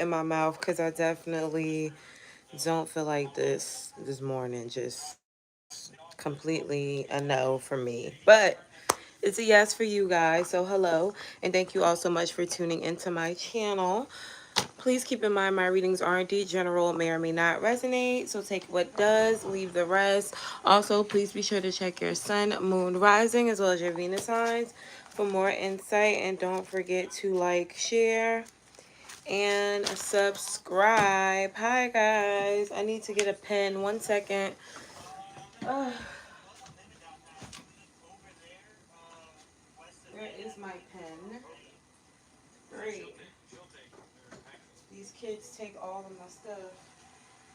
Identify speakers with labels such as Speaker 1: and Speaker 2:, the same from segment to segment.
Speaker 1: in my mouth because I definitely don't feel like this morning. Just completely a no for me. But it's a yes for you guys. So hello, and thank you all so much for tuning into my channel. Please keep in mind my readings are indeed general, may or may not resonate. So take what does, leave the rest. Also, please be sure to check your sun, moon, rising, as well as your Venus signs for more insight. And don't forget to like, share, and subscribe. Hi guys, I need to get a pen. 1 second. Uh, where is my pen? Great. These kids take all of my stuff.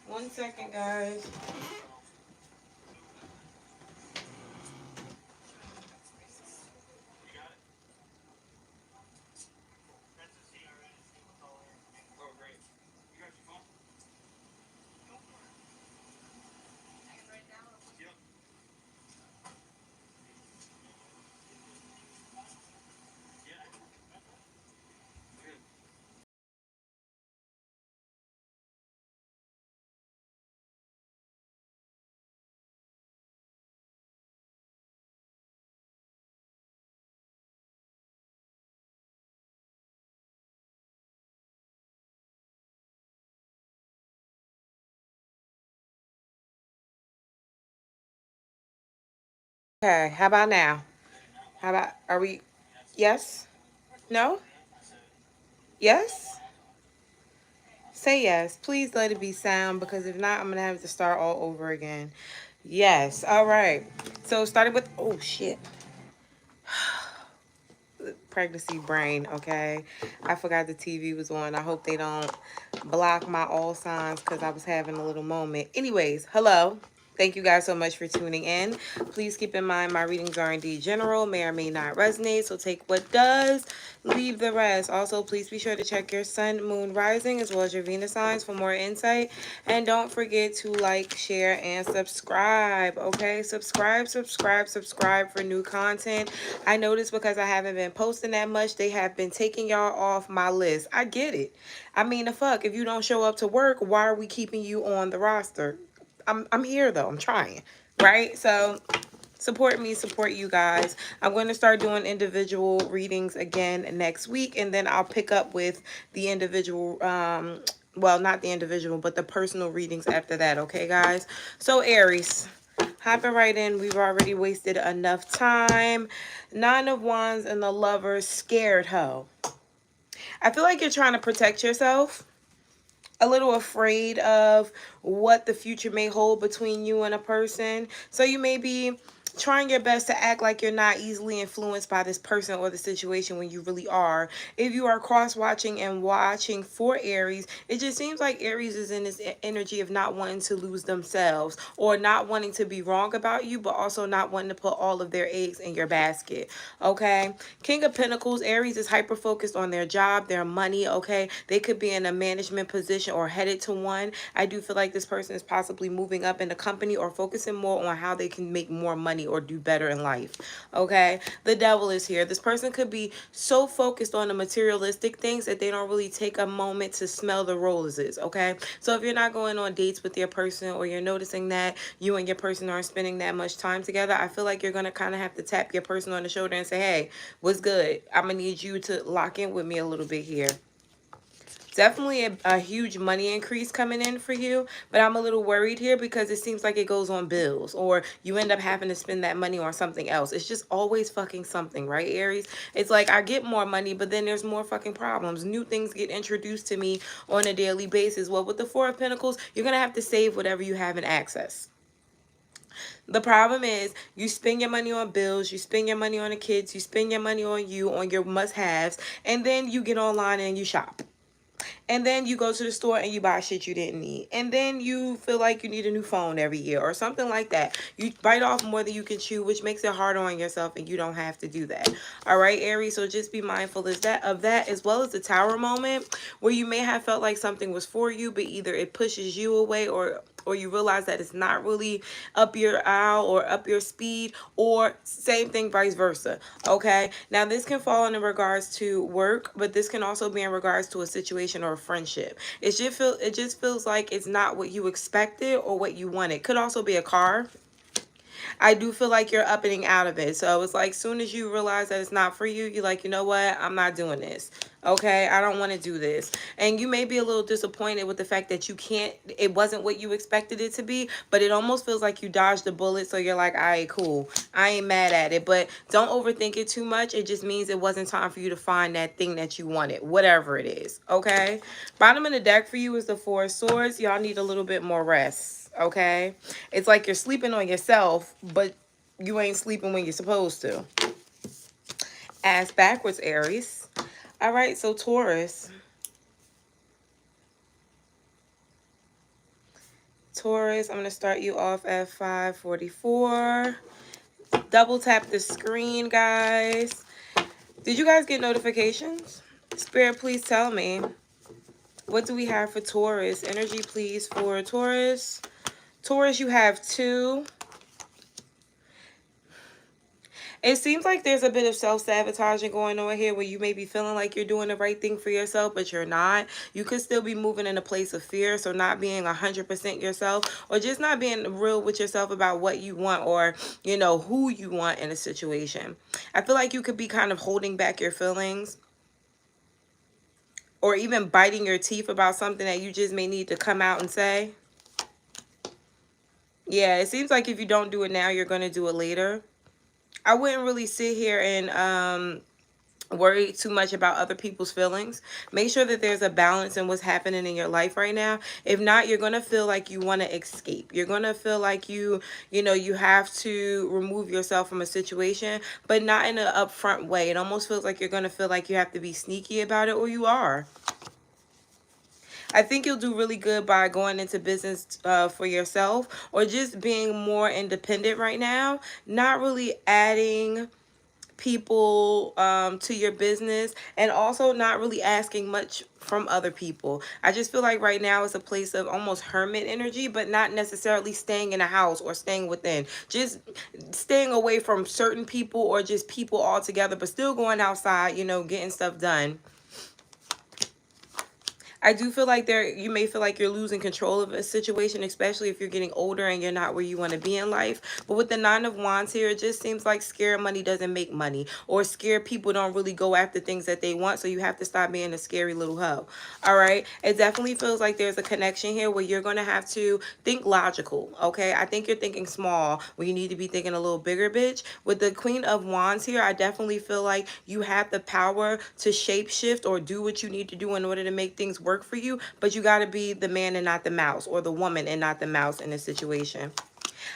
Speaker 1: 1 second, guys. Okay, how about now? How about, are we, yes? No? Yes? Say yes. Please let it be sound, because if not, I'm going to have to start all over again. Yes. All right. So started with, oh shit. Pregnancy brain, okay? I forgot the TV was on. I hope they don't block my all signs because I was having a little moment. Anyways, hello. Thank you guys so much for tuning in. Please keep in mind my readings are indeed general, may or may not resonate. So take what does, leave the rest. Also, please be sure to check your sun, moon, rising, as well as your Venus signs for more insight. And don't forget to like, share, and subscribe, okay? Subscribe for new content. I noticed because I haven't been posting that much, they have been taking y'all off my list. I get it. I mean, the fuck, if you don't show up to work, why are we keeping you on the roster? I'm here though. I'm trying, right? So support me, support you guys. I'm going to start doing individual readings again next week, and then I'll pick up with the individual well, not the individual, but the personal readings after that, okay guys? So Aries, hopping right in. We've already wasted enough time. Nine of Wands and the Lovers, scared hoe. I feel like you're trying to protect yourself, a little afraid of what the future may hold between you and a person. So you may be trying your best to act like you're not easily influenced by this person or the situation when you really are. If you are cross-watching and watching for Aries, it just seems like Aries is in this energy of not wanting to lose themselves, or not wanting to be wrong about you, but also not wanting to put all of their eggs in your basket, okay? King of Pentacles, Aries is hyper-focused on their job, their money, okay? They could be in a management position or headed to one. I do feel like this person is possibly moving up in the company or focusing more on how they can make more money or do better in life, okay? The Devil is here. This person could be so focused on the materialistic things that they don't really take a moment to smell the roses, okay? So if you're not going on dates with your person, or you're noticing that you and your person aren't spending that much time together, I feel like you're going to kind of have to tap your person on the shoulder and say, hey, what's good? I'm going to need you to lock in with me a little bit here. Definitely a huge money increase coming in for you, but I'm a little worried here because it seems like it goes on bills, or you end up having to spend that money on something else. It's just always fucking something, right, Aries? It's like I get more money, but then there's more fucking problems. New things get introduced to me on a daily basis. Well, with the Four of Pentacles, you're going to have to save whatever you have in access. The problem is you spend your money on bills, you spend your money on the kids, you spend your money on you, on your must-haves, and then you get online and you shop. And then you go to the store and you buy shit you didn't need. And then you feel like you need a new phone every year or something like that. You bite off more than you can chew, which makes it harder on yourself, and you don't have to do that. All right, Aries, so just be mindful of that, as well as the Tower moment, where you may have felt like something was for you, but either it pushes you away, or you realize that it's not really up your aisle or up your speed, or same thing vice versa, okay? Now, this can fall in regards to work, but this can also be in regards to a situation or a friendship. It just feels like it's not what you expected or what you wanted. Could also be a car. I do feel like you're upping out of it. So it's like soon as you realize that it's not for you, you're like, you know what? I'm not doing this. Okay, I don't want to do this. And you may be a little disappointed with the fact that you can't, it wasn't what you expected it to be, but it almost feels like you dodged the bullet. So you're like, all right, cool. I ain't mad at it, but don't overthink it too much. It just means it wasn't time for you to find that thing that you wanted, whatever it is. Okay, bottom of the deck for you is the Four of Swords. Y'all need a little bit more rest. Okay, it's like you're sleeping on yourself, but you ain't sleeping when you're supposed to. Ass backwards, Aries. All right, so Taurus. Taurus, I'm going to start you off at 544. Double tap the screen, guys. Did you guys get notifications? Spirit, please tell me. What do we have for Taurus? Energy, please, for Taurus. Taurus, you have 2. It seems like there's a bit of self-sabotaging going on here where you may be feeling like you're doing the right thing for yourself, but you're not. You could still be moving in a place of fear, so not being 100% yourself, or just not being real with yourself about what you want or, you know, who you want in a situation. I feel like you could be kind of holding back your feelings or even biting your teeth about something that you just may need to come out and say. Yeah, it seems like if you don't do it now, you're going to do it later. I wouldn't really sit here and worry too much about other people's feelings. Make sure that there's a balance in what's happening in your life right now. If not, you're going to feel like you want to escape. You're going to feel like you have to remove yourself from a situation, but not in an upfront way. It almost feels like you're going to feel like you have to be sneaky about it, or you are. I think you'll do really good by going into business for yourself, or just being more independent right now. Not really adding people to your business, and also not really asking much from other people. I just feel like right now it's a place of almost hermit energy, but not necessarily staying in a house or staying within. Just staying away from certain people or just people altogether, but still going outside, you know, getting stuff done. I do feel like you may feel like you're losing control of a situation, especially if you're getting older and you're not where you want to be in life. But with the Nine of Wands here, it just seems like scared money doesn't make money, or scared people don't really go after things that they want. So you have to stop being a scary little hoe. All right. It definitely feels like there's a connection here where you're going to have to think logical. Okay. I think you're thinking small when you need to be thinking a little bigger, bitch. With the Queen of Wands here, I definitely feel like you have the power to shape shift or do what you need to do in order to make things work for you, but you got to be the man and not the mouse, or the woman and not the mouse in this situation.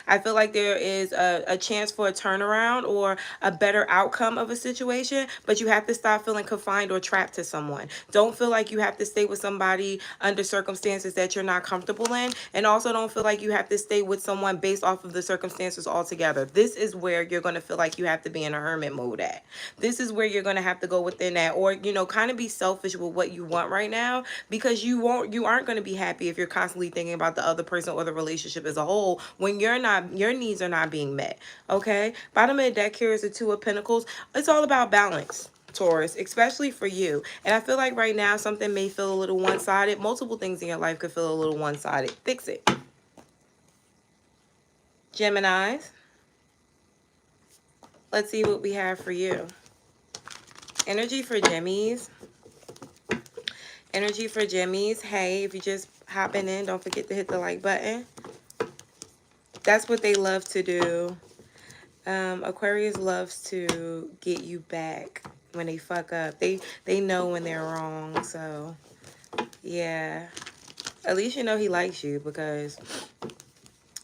Speaker 1: I feel like there is a chance for a turnaround or a better outcome of a situation, but you have to stop feeling confined or trapped to someone. Don't feel like you have to stay with somebody under circumstances that you're not comfortable in, and also don't feel like you have to stay with someone based off of the circumstances altogether. This is where you're going to feel like you have to be in a hermit mode at. This is where you're going to have to go within that, or, you know, kind of be selfish with what you want right now, because you aren't going to be happy if you're constantly thinking about the other person or the relationship as a whole when your needs are not being met. Okay, bottom of the deck here is the Two of Pentacles. It's all about balance, Taurus, especially for you. And I feel like right now something may feel a little one-sided. Multiple things in your life could feel a little one-sided. Fix it. Geminis, let's see what we have for you. Energy for Gemmies. Energy for Gemmies. Hey, if you just hopping in, don't forget to hit the like button. That's what they love to do. Aquarius loves to get you back when they fuck up. They know when they're wrong. So yeah, at least you know he likes you, because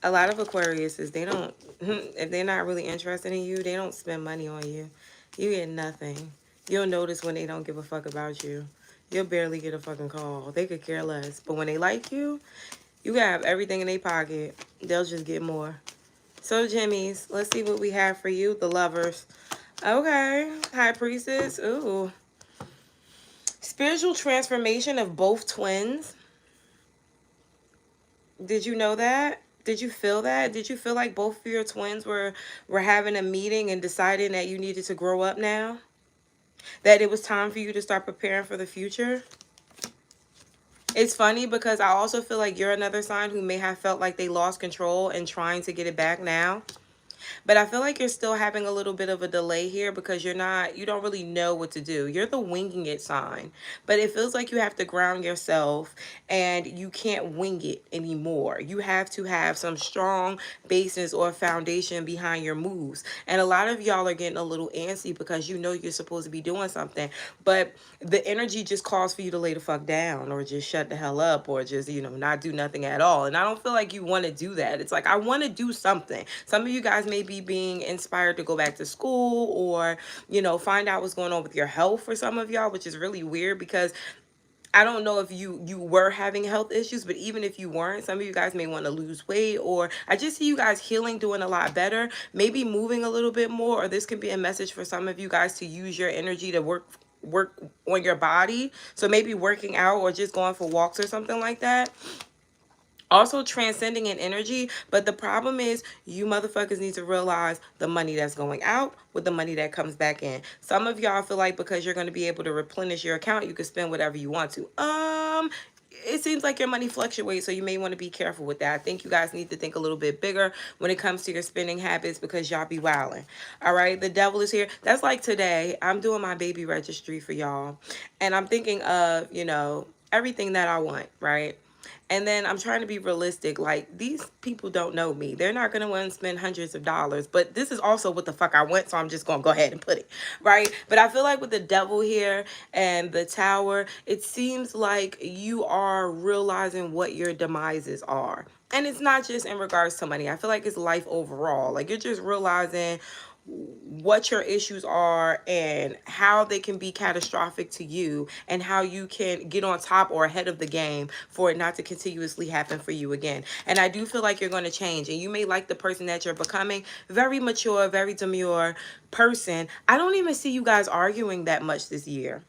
Speaker 1: a lot of Aquariuses, they don't, if they're not really interested in you, they don't spend money on you. You get nothing. You'll notice when they don't give a fuck about you. You'll barely get a fucking call. They could care less. But when they like you, you can have everything in their pocket. They'll just get more. So, Jimmies, let's see what we have for you. The Lovers. Okay. High Priestess. Ooh. Spiritual transformation of both twins. Did you know that? Did you feel that? Did you feel like both of your twins were having a meeting and deciding that you needed to grow up now? That it was time for you to start preparing for the future? It's funny because I also feel like you're another sign who may have felt like they lost control and trying to get it back now. But I feel like you're still having a little bit of a delay here because you don't really know what to do. You're the winging it sign. But it feels like you have to ground yourself and you can't wing it anymore. You have to have some strong basis or foundation behind your moves. And a lot of y'all are getting a little antsy because you know you're supposed to be doing something. But the energy just calls for you to lay the fuck down or just shut the hell up or just, not do nothing at all. And I don't feel like you want to do that. It's like, I want to do something. Some of you guys may be being inspired to go back to school or, find out what's going on with your health for some of y'all, which is really weird because I don't know if you were having health issues, but even if you weren't, some of you guys may want to lose weight, or I just see you guys healing, doing a lot better, maybe moving a little bit more, or this can be a message for some of you guys to use your energy to work on your body. So maybe working out or just going for walks or something like that. Also transcending in energy, but the problem is you motherfuckers need to realize the money that's going out with the money that comes back in. Some of y'all feel like because you're going to be able to replenish your account, you can spend whatever you want to. It seems like your money fluctuates, so you may want to be careful with that. I think you guys need to think a little bit bigger when it comes to your spending habits because y'all be wilding. All right, the devil is here. That's like today. I'm doing my baby registry for y'all, and I'm thinking of, everything that I want, right? And then I'm trying to be realistic. Like, these people don't know me. They're not going to want to spend hundreds of dollars. But this is also what the fuck I want. So I'm just going to go ahead and put it. Right. But I feel like with the devil here and the tower, it seems like you are realizing what your demises are. And it's not just in regards to money. I feel like it's life overall. Like, you're just realizing what your issues are and how they can be catastrophic to you and how you can get on top or ahead of the game for it not to continuously happen for you again. And I do feel like you're going to change, and you may like the person that you're becoming, very mature, very demure person. I don't even see you guys arguing that much this year.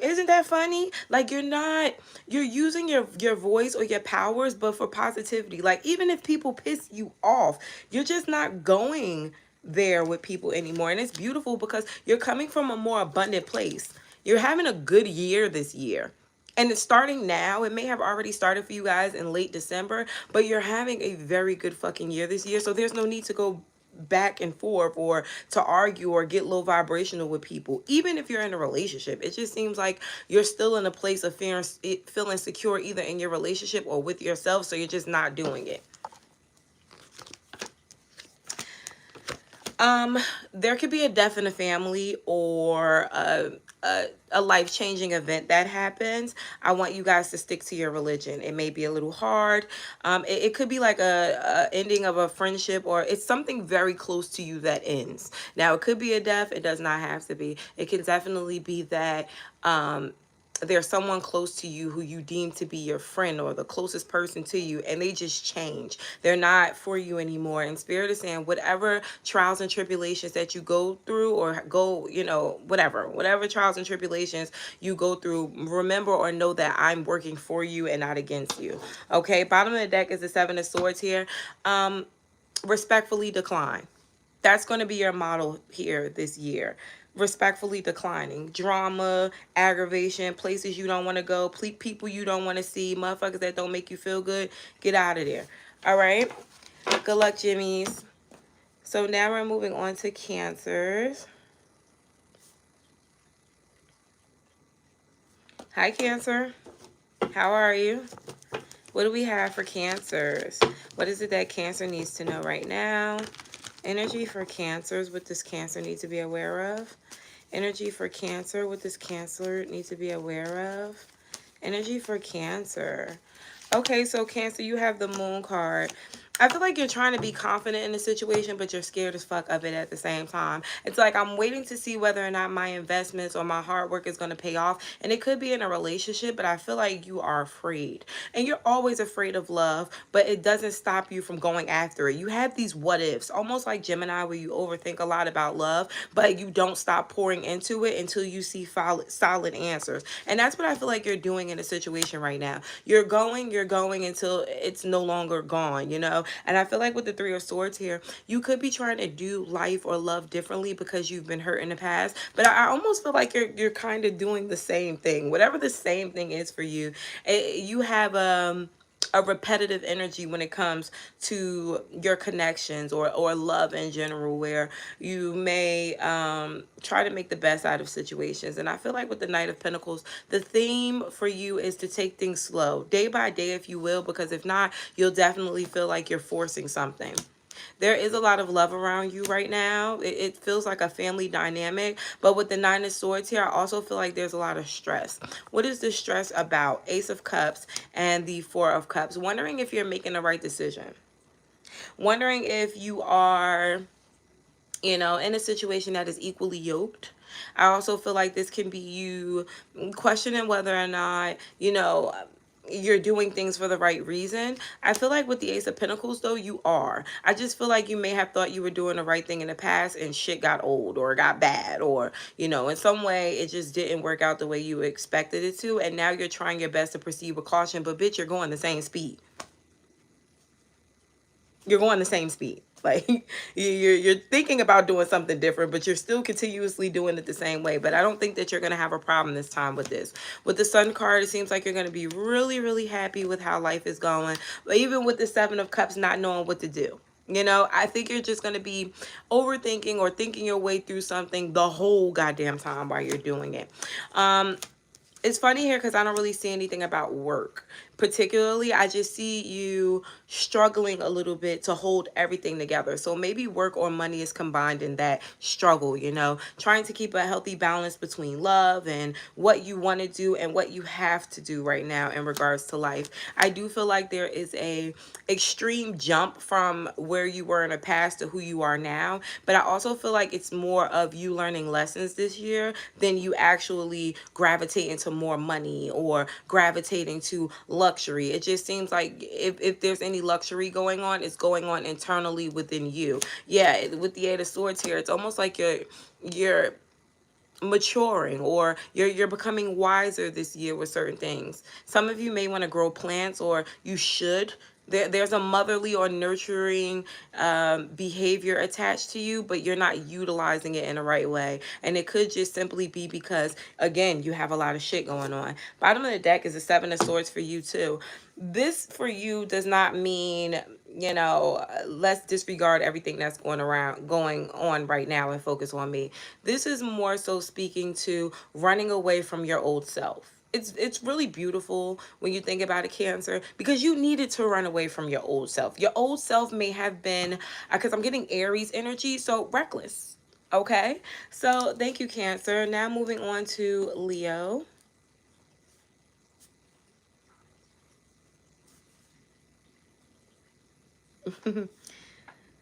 Speaker 1: Isn't that funny? Like, you're using your voice or your powers, but for positivity. Like, even if people piss you off, you're just not going there with people anymore. And it's beautiful because you're coming from a more abundant place. You're having a good year this year. And it's starting now. It may have already started for you guys in late December, but you're having a very good fucking year this year. So there's no need to go back and forth or to argue or get low vibrational with people. Even if you're in a relationship, it just seems like you're still in a place of feeling secure either in your relationship or with yourself, so you're just not doing it. There could be a death in the family or a life-changing event that happens. I want you guys to stick to your religion. It may be a little hard. It could be like a ending of a friendship, or it's something very close to you that ends. Now, it could be a death. It does not have to be. It can definitely be that there's someone close to you who you deem to be your friend or the closest person to you, and they just change. They're not for you anymore. And Spirit is saying whatever trials and tribulations that you go through or whatever trials and tribulations you go through, remember or know that I'm working for you and not against you. Okay, bottom of the deck is the Seven of Swords here. Respectfully decline. That's going to be your model here this year. Respectfully declining. Drama, aggravation, places you don't want to go, people you don't want to see, motherfuckers that don't make you feel good. Get out of there. All right? Good luck, Jimmies. So now we're moving on to Cancers. Hi, Cancer. How are you? What do we have for Cancers? What is it that Cancer needs to know right now? Energy for Cancers. What does Cancer need to be aware of? Energy for Cancer. What does Cancer need to be aware of? Energy for Cancer. Okay, so Cancer, you have the Moon card. I feel like you're trying to be confident in the situation, but you're scared as fuck of it at the same time. It's like I'm waiting to see whether or not my investments or my hard work is going to pay off. And it could be in a relationship, but I feel like you are afraid. And you're always afraid of love, but it doesn't stop you from going after it. You have these what ifs, almost like Gemini, where you overthink a lot about love, but you don't stop pouring into it until you see solid answers. And that's what I feel like you're doing in a situation right now. You're going until it's no longer gone, you know? And I feel like with the Three of Swords here, you could be trying to do life or love differently because you've been hurt in the past. But I almost feel like you're kind of doing the same thing. Whatever the same thing is for you, you have a repetitive energy when it comes to your connections or love in general, where you may try to make the best out of situations. And I feel like with the Knight of Pentacles, the theme for you is to take things slow, day by day, if you will, because if not, you'll definitely feel like you're forcing something. There is a lot of love around you right now. It feels like a family dynamic. But with the Nine of Swords here, I also feel like there's a lot of stress. What is the stress about? Ace of Cups and the Four of Cups. Wondering if you're making the right decision. Wondering if you are, you know, in a situation that is equally yoked. I also feel like this can be you questioning whether or not, you know, you're doing things for the right reason. I feel like with the Ace of Pentacles, though, you are. I just feel like you may have thought you were doing the right thing in the past and shit got old or got bad, or, you know, in some way it just didn't work out the way you expected it to. And now you're trying your best to proceed with caution, but bitch, you're going the same speed. You're going the same speed. Like, you're thinking about doing something different, but you're still continuously doing it the same way. But I don't think that you're going to have a problem this time with this. With the Sun card, it seems like you're going to be really, really happy with how life is going. But even with the Seven of Cups, not knowing what to do. You know, I think you're just going to be overthinking or thinking your way through something the whole goddamn time while you're doing it. It's funny here because I don't really see anything about work. Particularly, I just see you struggling a little bit to hold everything together. So maybe work or money is combined in that struggle, you know, trying to keep a healthy balance between love and what you want to do and what you have to do right now in regards to life. I do feel like there is a extreme jump from where you were in the past to who you are now. But I also feel like it's more of you learning lessons this year than you actually gravitating to more money or gravitating to luxury. It just seems like if there's any luxury going on, it's going on internally within you. Yeah, with the Eight of Swords here, it's almost like you're maturing, or you're becoming wiser this year with certain things. Some of you may want to grow plants, or you should. There's a motherly or nurturing behavior attached to you, but you're not utilizing it in the right way. And it could just simply be because, again, you have a lot of shit going on. Bottom of the deck is the Seven of Swords for you too. This for you does not mean, you know, let's disregard everything that's going on right now and focus on me. This is more so speaking to running away from your old self. It's really beautiful when you think about it, Cancer, because you needed to run away from your old self. Your old self may have been, because I'm getting Aries energy, so reckless. Okay, so thank you, Cancer. Now moving on to Leo.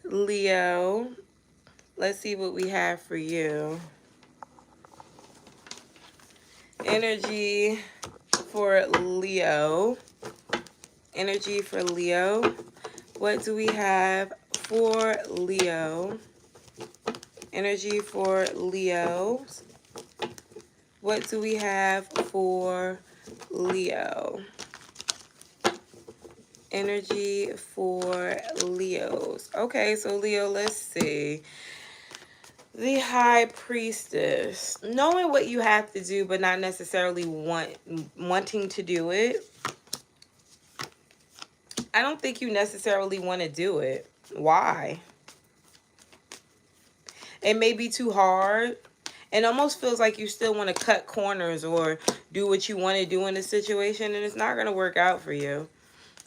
Speaker 1: Leo, let's see what we have for you. Energy for Leo. Energy for Leo. What do we have for Leo? Energy for Leo. What do we have for Leo? Energy for Leos. Okay, so Leo, let's see. The High Priestess. Knowing what you have to do, but not necessarily wanting to do it. I don't think you necessarily want to do it. Why? It may be too hard. It almost feels like you still want to cut corners or do what you want to do in a situation, and it's not going to work out for you.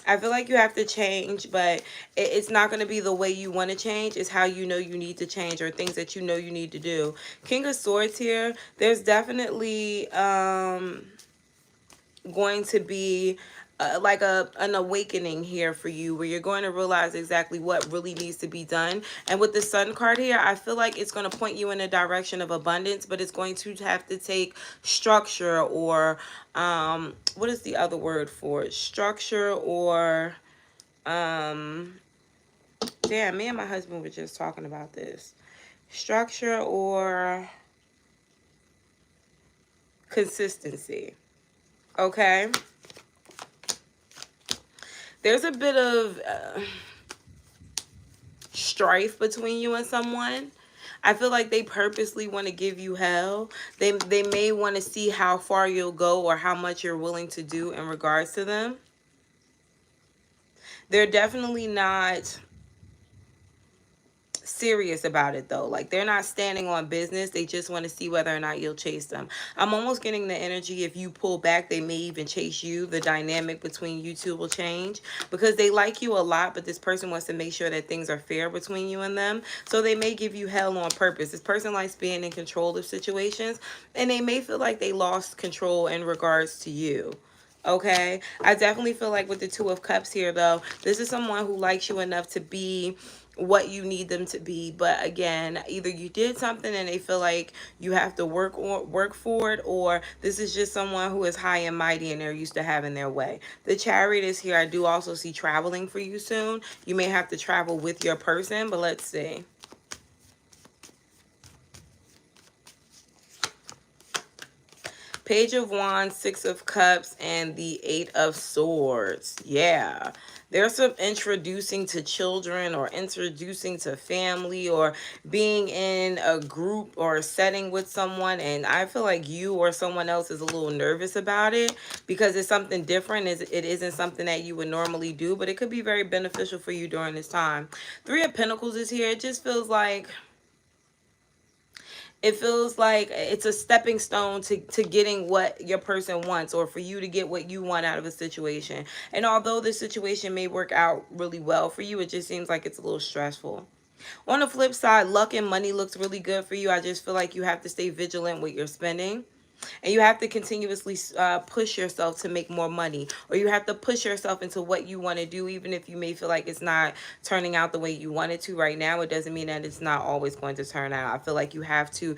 Speaker 1: I feel like you have to change, but it's not going to be the way you want to change. It's how you know you need to change, or things that you know you need to do. King of Swords here. There's definitely going to be like an awakening here for you, where you're going to realize exactly what really needs to be done. And with the Sun card here, I feel like it's going to point you in a direction of abundance, but it's going to have to take structure, or what is the other word for it? Structure, or damn, me and my husband were just talking about this. Structure or consistency. Okay, there's a bit of strife between you and someone. I feel like they purposely want to give you hell. They may want to see how far you'll go or how much you're willing to do in regards to them. They're definitely not serious about it though. Like, they're not standing on business. They just want to see whether or not you'll chase them. I'm almost getting the energy, if you pull back, they may even chase you. The dynamic between you two will change because they like you a lot, but this person wants to make sure that things are fair between you and them. So they may give you hell on purpose. This person likes being in control of situations, and they may feel like they lost control in regards to you. Okay, I definitely feel like with the Two of Cups here though, this is someone who likes you enough to be what you need them to be. But again, either you did something and they feel like you have to work for it, or this is just someone who is high and mighty and they're used to having their way. The Chariot is here. I do also see traveling for you soon. You may have to travel with your person, but let's see. Page of Wands, Six of Cups, and the Eight of Swords. Yeah. There's some introducing to children or introducing to family or being in a group or a setting with someone. And I feel like you or someone else is a little nervous about it because it's something different. It isn't something that you would normally do, but it could be very beneficial for you during this time. Three of Pentacles is here. It just feels like it's a stepping stone to getting what your person wants, or for you to get what you want out of a situation. And although this situation may work out really well for you, it just seems like it's a little stressful. On the flip side, luck and money looks really good for you. I just feel like you have to stay vigilant with your spending. And you have to continuously push yourself to make more money, or you have to push yourself into what you want to do, even if you may feel like it's not turning out the way you want it to right now. It doesn't mean that it's not always going to turn out. I feel like you have to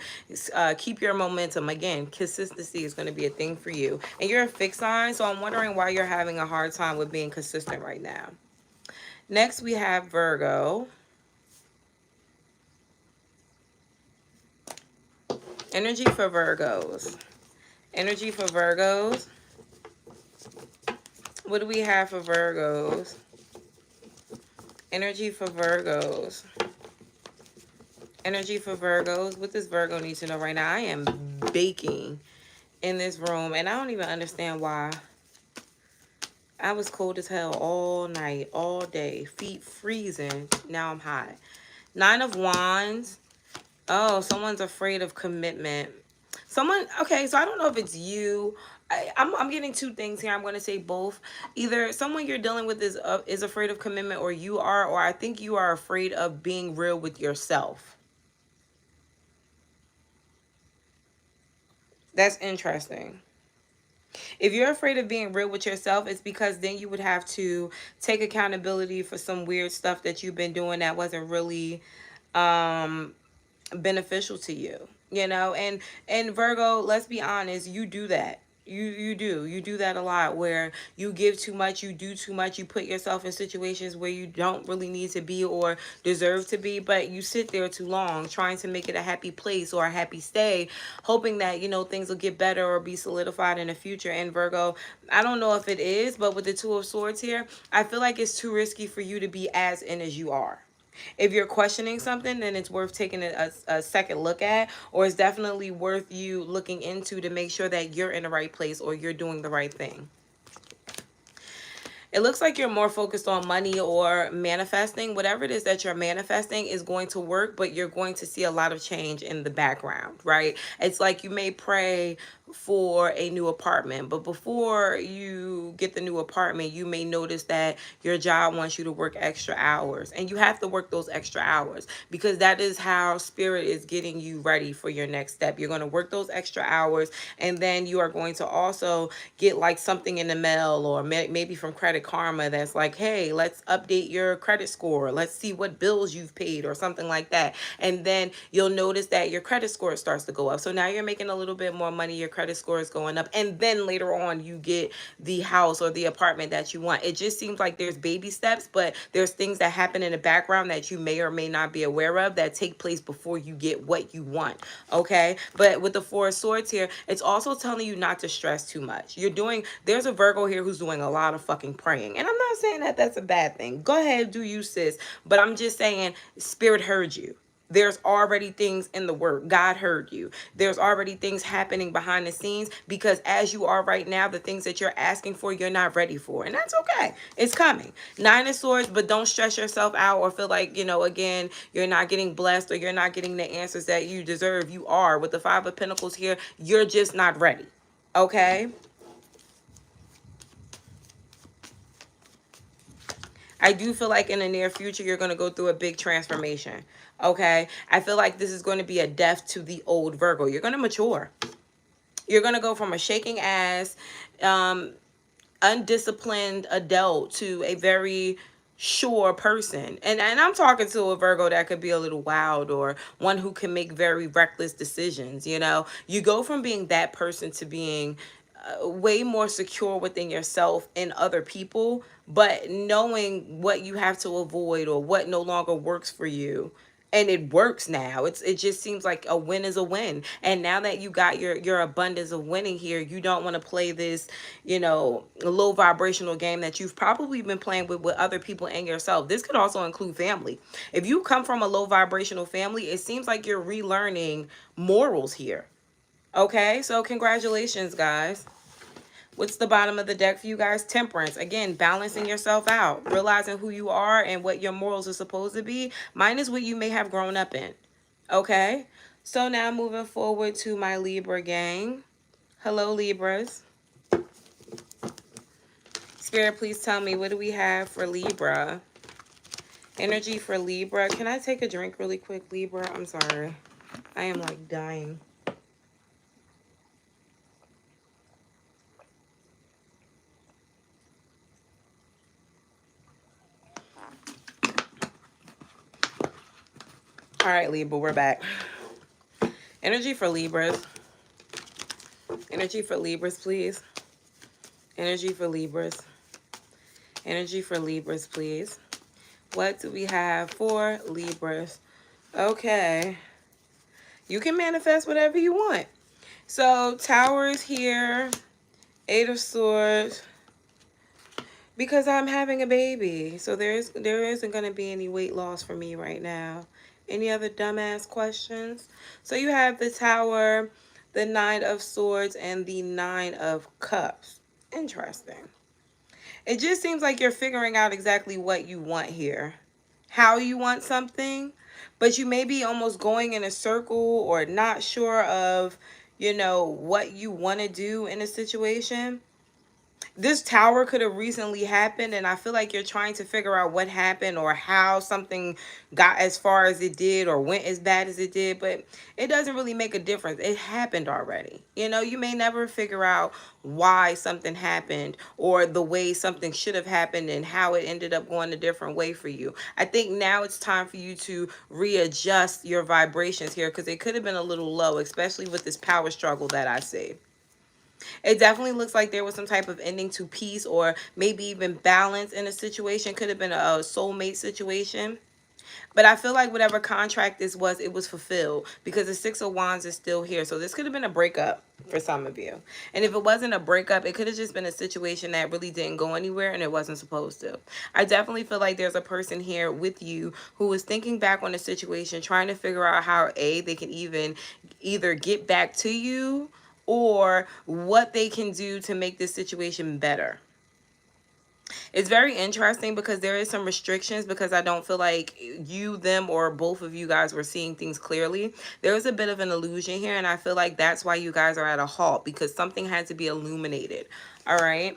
Speaker 1: keep your momentum. Again, consistency is going to be a thing for you. And you're a fixed sign, so I'm wondering why you're having a hard time with being consistent right now. Next, we have Virgo. Energy for Virgos. Energy for Virgos. What do we have for Virgos? Energy for Virgos. Energy for Virgos. What does Virgo need to know right now? I am baking in this room, and I don't even understand why. I was cold as hell all night, all day. Feet freezing. Now I'm hot. Nine of Wands. Oh, someone's afraid of commitment. Someone, okay, so I don't know if it's you. I'm getting two things here. I'm going to say both. Either someone you're dealing with is afraid of commitment, or you are, or I think you are afraid of being real with yourself. That's interesting. If you're afraid of being real with yourself, it's because then you would have to take accountability for some weird stuff that you've been doing that wasn't really beneficial to you, you know. And Virgo, let's be honest, you do that. You do that a lot, where you give too much, you do too much, you put yourself in situations where you don't really need to be or deserve to be, but you sit there too long trying to make it a happy place or a happy stay, hoping that, you know, things will get better or be solidified in the future. And Virgo, I don't know if it is, but with the Two of Swords here, I feel like it's too risky for you to be as in as you are. If you're questioning something, then it's worth taking a second look at, or it's definitely worth you looking into to make sure that you're in the right place or you're doing the right thing. It looks like you're more focused on money or manifesting. Whatever it is that you're manifesting is going to work, but you're going to see a lot of change in the background, right? It's like you may pray for a new apartment, but before you get the new apartment, you may notice that your job wants you to work extra hours, and you have to work those extra hours because that is how spirit is getting you ready for your next step. You're going to work those extra hours, and then you are going to also get like something in the mail, or maybe from Credit Karma, that's like, hey, let's update your credit score, let's see what bills you've paid, or something like that. And then you'll notice that your credit score starts to go up. So now you're making a little bit more money, your credit credit score is going up, and then later on you get the house or the apartment that you want. It just seems like there's baby steps, but there's things that happen in the background that you may or may not be aware of that take place before you get what you want. Okay, but with the Four of Swords here, it's also telling you not to stress too much. There's a Virgo here who's doing a lot of fucking praying, and I'm not saying that that's a bad thing. Go ahead, do you, sis, but I'm just saying spirit heard you. There's already things in the work. God heard you. There's already things happening behind the scenes, because as you are right now, the things that you're asking for, you're not ready for. And that's okay. It's coming. Nine of Swords, but don't stress yourself out or feel like, again, you're not getting blessed or you're not getting the answers that you deserve. You are. With the Five of Pentacles here, you're just not ready. Okay? I do feel like in the near future, you're going to go through a big transformation. Okay? I feel like this is going to be a death to the old Virgo. You're going to mature. You're going to go from a shaking ass, undisciplined adult to a very sure person. And I'm talking to a Virgo that could be a little wild, or one who can make very reckless decisions. You go from being that person to being way more secure within yourself and other people, but knowing what you have to avoid or what no longer works for you. And it works now. It just seems like a win is a win. And now that you got your abundance of winning here, you don't want to play this, low vibrational game that you've probably been playing with other people and yourself. This could also include family. If you come from a low vibrational family, it seems like you're relearning morals here. Okay, so congratulations, guys. What's the bottom of the deck for you guys? Temperance. Again, balancing yourself out. Realizing who you are and what your morals are supposed to be. Minus what you may have grown up in. Okay? So now moving forward to my Libra gang. Hello, Libras. Spirit, please tell me, what do we have for Libra? Energy for Libra. Can I take a drink really quick, Libra? I'm sorry. I am like dying. All right, Libra, we're back. Energy for Libras. Energy for Libras, please. Energy for Libras. Energy for Libras, please. What do we have for Libras? Okay. You can manifest whatever you want. So, Tower is here. Eight of Swords. Because I'm having a baby. So, there isn't going to be any weight loss for me right now. Any other dumbass questions? So you have the Tower, the Nine of Swords, and the Nine of Cups. Interesting. It just seems like you're figuring out exactly what you want here. How you want something. But you may be almost going in a circle or not sure of, what you want to do in a situation. This Tower could have recently happened, and I feel like you're trying to figure out what happened or how something got as far as it did or went as bad as it did, but it doesn't really make a difference. It happened already. You may never figure out why something happened or the way something should have happened and how it ended up going a different way for you. I think now it's time for you to readjust your vibrations here, because it could have been a little low, especially with this power struggle that I see. It definitely looks like there was some type of ending to peace or maybe even balance in a situation. Could have been a soulmate situation. But I feel like whatever contract this was, it was fulfilled, because the Six of Wands is still here. So this could have been a breakup for some of you. And if it wasn't a breakup, it could have just been a situation that really didn't go anywhere and it wasn't supposed to. I definitely feel like there's a person here with you who is thinking back on the situation, trying to figure out how they can either get back to you or what they can do to make this situation better. It's very interesting because there is some restrictions, because I don't feel like you, them, or both of you guys were seeing things clearly. There was a bit of an illusion here, and I feel like that's why you guys are at a halt, because something had to be illuminated. All right.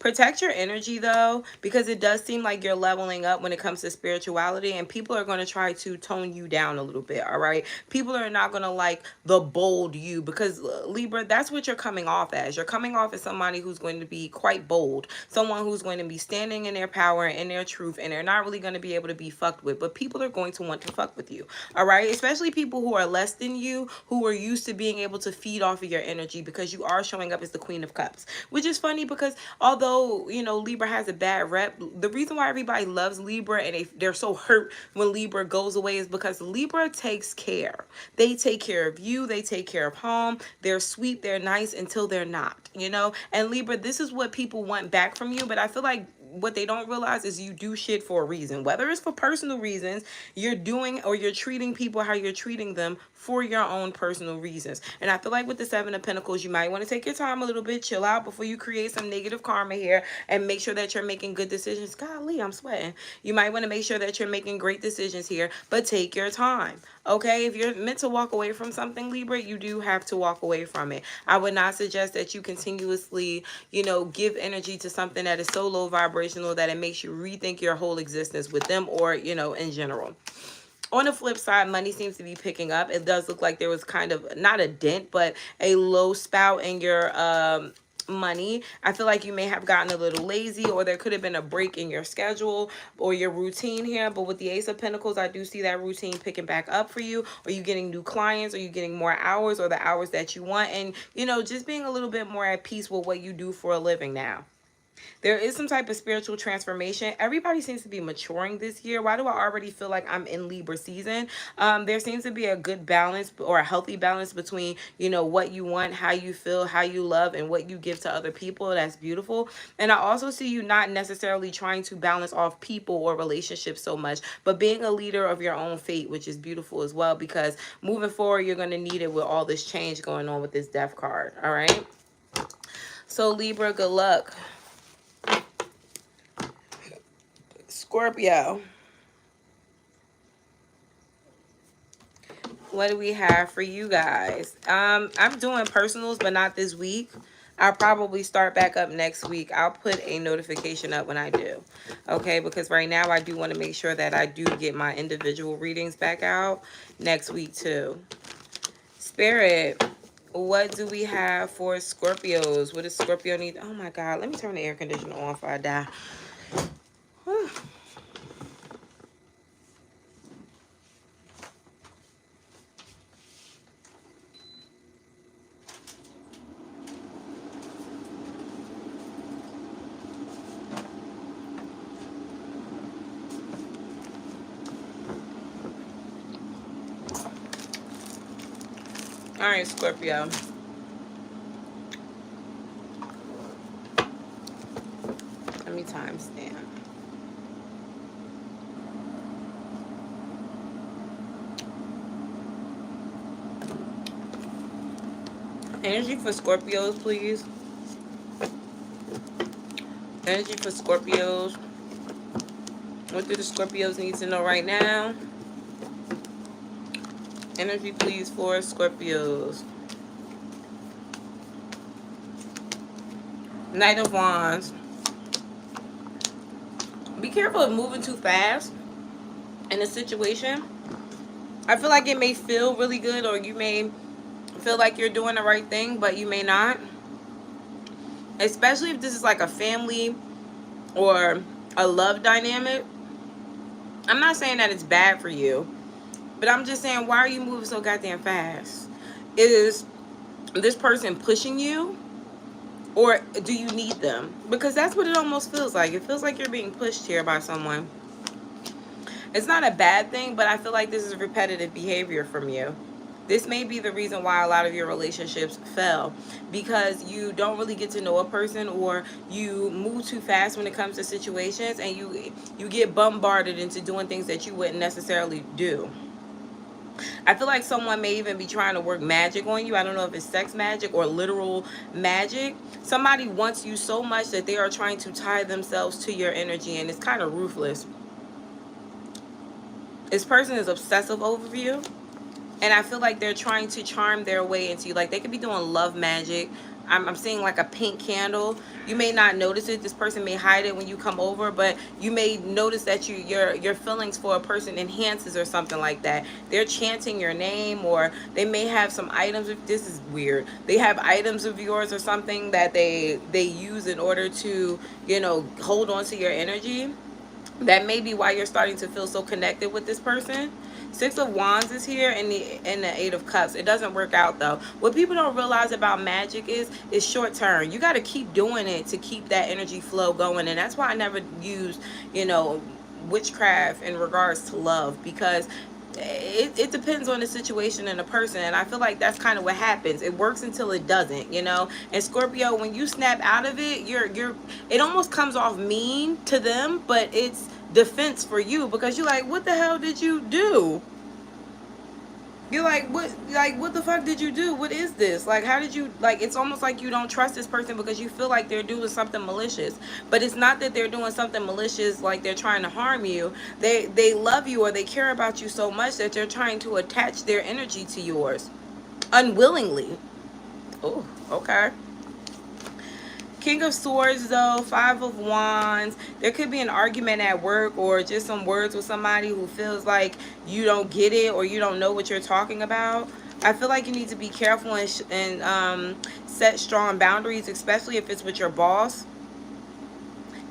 Speaker 1: Protect your energy though, because it does seem like you're leveling up when it comes to spirituality, and people are going to try to tone you down a little bit, all right? People are not going to like the bold you, because Libra, that's what you're coming off as. You're coming off as somebody who's going to be quite bold, someone who's going to be standing in their power and in their truth, and they're not really going to be able to be fucked with, but people are going to want to fuck with you, all right? Especially people who are less than you, who are used to being able to feed off of your energy, because you are showing up as the Queen of Cups, which is funny because although, you know, Libra has a bad rep, the reason why everybody loves Libra and they're so hurt when Libra goes away is because Libra takes care. They take care of you. They take care of home. They're sweet. They're nice until they're not, you know? And Libra, this is what people want back from you. But I feel like what they don't realize is you do shit for a reason. Whether it's for personal reasons, you're doing or you're treating people how you're treating them for your own personal reasons. And I feel like with the Seven of Pentacles, you might want to take your time a little bit, chill out before you create some negative karma here, and make sure that you're making good decisions. Golly, I'm sweating. You might want to make sure that you're making great decisions here, but take your time. Okay, if you're meant to walk away from something, Libra, you do have to walk away from it. I would not suggest that you continuously, you know, give energy to something that is so low vibrational that it makes you rethink your whole existence with them, or, you know, in general. On the flip side, money seems to be picking up. It does look like there was kind of not a dent, but a low spout in your money. I feel like you may have gotten a little lazy, or there could have been a break in your schedule or your routine here. But with the Ace of Pentacles, I do see that routine picking back up for you. Are you getting new clients? Are you getting more hours, or the hours that you want? And, you know, just being a little bit more at peace with what you do for a living now. There is some type of spiritual transformation. Everybody seems to be maturing this year. Why do I already feel like I'm in Libra season? There seems to be a good balance, or a healthy balance between, you know, what you want, how you feel, how you love, and what you give to other people. That's beautiful. And I also see you not necessarily trying to balance off people or relationships so much, but being a leader of your own fate, which is beautiful as well, because moving forward, you're going to need it with all this change going on with this Death card. All right. So Libra, good luck. Scorpio, what do we have for you guys? I'm doing personals, but not this week. I'll probably start back up next week. I'll put a notification up when I do. Okay, because right now I do want to make sure that I do get my individual readings back out next week too. Spirit, what do we have for Scorpios? What does Scorpio need? Oh my God, let me turn the air conditioner on before I die. Whew. All right, Scorpio. Let me timestamp. Energy for Scorpios, please. Energy for Scorpios. What do the Scorpios need to know right now? Energy, please, for Scorpios. Knight of Wands. Be careful of moving too fast in a situation. I feel like it may feel really good, or you may feel like you're doing the right thing, but you may not. Especially if this is like a family or a love dynamic. I'm not saying that it's bad for you, but I'm just saying, why are you moving so goddamn fast? Is this person pushing you, or do you need them? Because that's what it almost feels like. It feels like you're being pushed here by someone. It's not a bad thing, but I feel like this is repetitive behavior from you. This may be the reason why a lot of your relationships fell, because you don't really get to know a person, or you move too fast when it comes to situations, and you get bombarded into doing things that you wouldn't necessarily do. I feel like someone may even be trying to work magic on you. I don't know if it's sex magic or literal magic. Somebody wants you so much that they are trying to tie themselves to your energy, and it's kind of ruthless. This person is obsessive over you, and I feel like they're trying to charm their way into you. Like, they could be doing love magic. I'm seeing like a pink candle. You may not notice it. This person may hide it when you come over, but you may notice that your feelings for a person enhances or something like that. They're chanting your name, or they may have some items. This is weird. They have items of yours or something that they use in order to, you know, hold on to your energy. That may be why you're starting to feel so connected with this person. Six of Wands is here, and the Eight of Cups. It doesn't work out though. What people don't realize about magic is short term. You got to keep doing it to keep that energy flow going, and that's why I never use, you know, witchcraft in regards to love, because it depends on the situation and the person, and I feel like that's kind of what happens. It works until it doesn't, you know. And Scorpio, when you snap out of it, it almost comes off mean to them, but it's defense for you, because you're like, what the hell did you do? You're like, what the fuck did you do? What is this? Like, how did you, like, it's almost like you don't trust this person because you feel like they're doing something malicious. But it's not that they're doing something malicious like they're trying to harm you. They love you, or they care about you so much that they're trying to attach their energy to yours unwillingly. Oh, okay. King of Swords though, Five of Wands. There could be an argument at work, or just some words with somebody who feels like you don't get it, or you don't know what you're talking about. I feel like you need to be careful and set strong boundaries, especially if it's with your boss.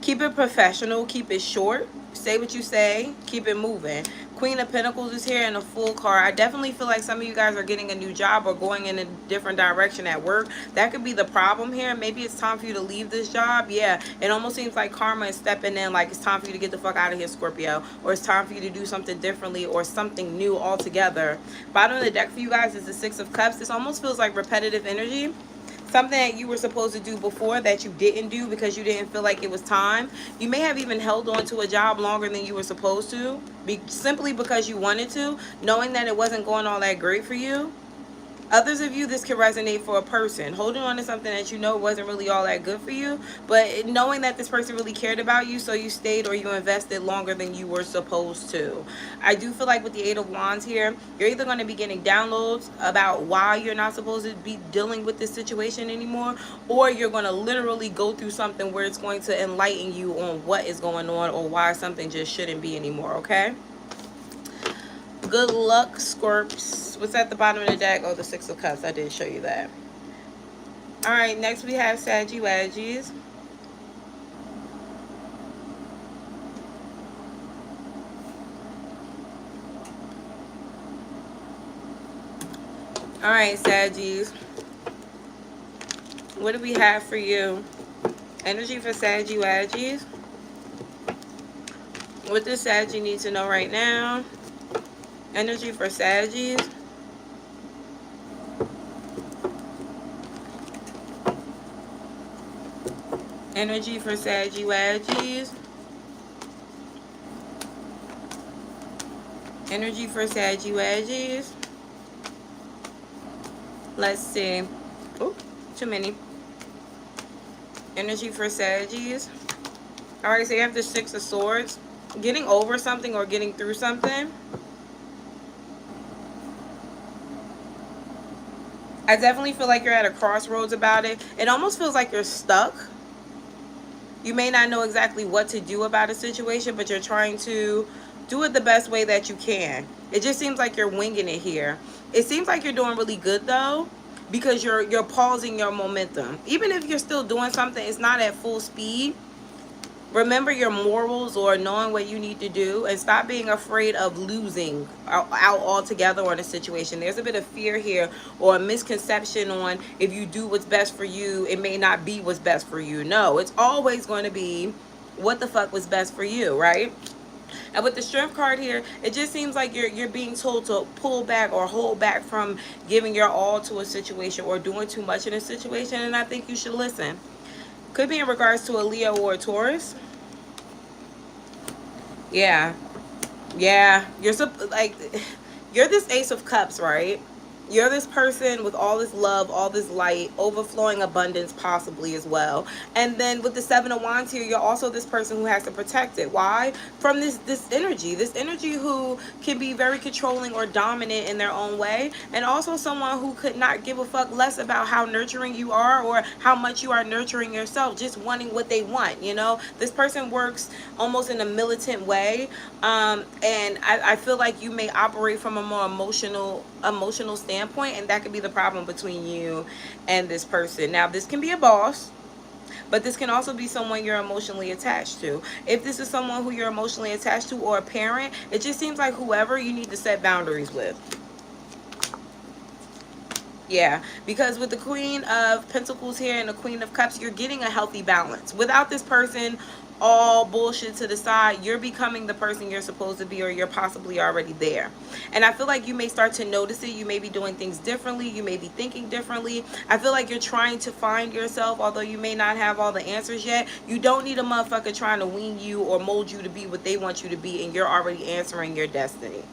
Speaker 1: Keep it professional, keep it short. Say what you say, keep it moving. Queen of Pentacles is here in a full card. I definitely feel like some of you guys are getting a new job or going in a different direction at work. That could be the problem here. Maybe it's time for you to leave this job. Yeah, it almost seems like karma is stepping in, like it's time for you to get the fuck out of here, Scorpio. Or it's time for you to do something differently, or something new altogether. Bottom of the deck for you guys is the Six of Cups. This almost feels like repetitive energy. Something that you were supposed to do before that you didn't do because you didn't feel like it was time. You may have even held on to a job longer than you were supposed to, simply because you wanted to, knowing that it wasn't going all that great for you. Others of you, this could resonate for a person holding on to something that you know wasn't really all that good for you, but knowing that this person really cared about you, so you stayed or you invested longer than you were supposed to. I do feel like with the Eight of Wands here, you're either going to be getting downloads about why you're not supposed to be dealing with this situation anymore, or you're going to literally go through something where it's going to enlighten you on what is going on, or why something just shouldn't be anymore, okay? Good luck, Scorps. What's at the bottom of the deck? Oh, the Six of Cups. I did show you that. All right, next we have Sagittarius. All right, Saggies. What do we have for you? Energy for Sagittarius. What does Saggy need to know right now? Energy for Saggies. Energy for Sagittarius. Energy for Sagittarius. Let's see. Oh, too many. Energy for Sagittarius. All right, so you have the Six of Swords. Getting over something or getting through something. I definitely feel like you're at a crossroads about it. It almost feels like you're stuck. You may not know exactly what to do about a situation, but you're trying to do it the best way that you can. It just seems like you're winging it here. It seems like you're doing really good though, because you're pausing your momentum. Even if you're still doing something, it's not at full speed. Remember your morals, or knowing what you need to do, and stop being afraid of losing out altogether on a situation. There's a bit of fear here, or a misconception on if you do what's best for you, it may not be what's best for you. No, it's always going to be what the fuck was best for you, right? And with the Strength card here, it just seems like you're being told to pull back or hold back from giving your all to a situation or doing too much in a situation, and I think you should listen. Could be in regards to a Leo or a Taurus. Yeah. You're this Ace of Cups, right? You're this person with all this love, all this light, overflowing abundance possibly as well. And then with the Seven of Wands here, you're also this person who has to protect it. Why? From this energy. This energy who can be very controlling or dominant in their own way. And also someone who could not give a fuck less about how nurturing you are or how much you are nurturing yourself, just wanting what they want, you know? This person works almost in a militant way. And I feel like you may operate from a more emotional standpoint, and that could be the problem between you and this person. Now, this can be a boss, but this can also be someone you're emotionally attached to. If this is someone who you're emotionally attached to, or a parent, it just seems like whoever you need to set boundaries with. Yeah, because with the Queen of Pentacles here and the Queen of Cups, you're getting a healthy balance. Without this person, all bullshit to the side, you're becoming the person you're supposed to be, or you're possibly already there. And I feel like you may start to notice it. You may be doing things differently. You may be thinking differently. I feel like you're trying to find yourself, although you may not have all the answers yet. You don't need a motherfucker trying to wean you or mold you to be what they want you to be, and you're already answering your destiny.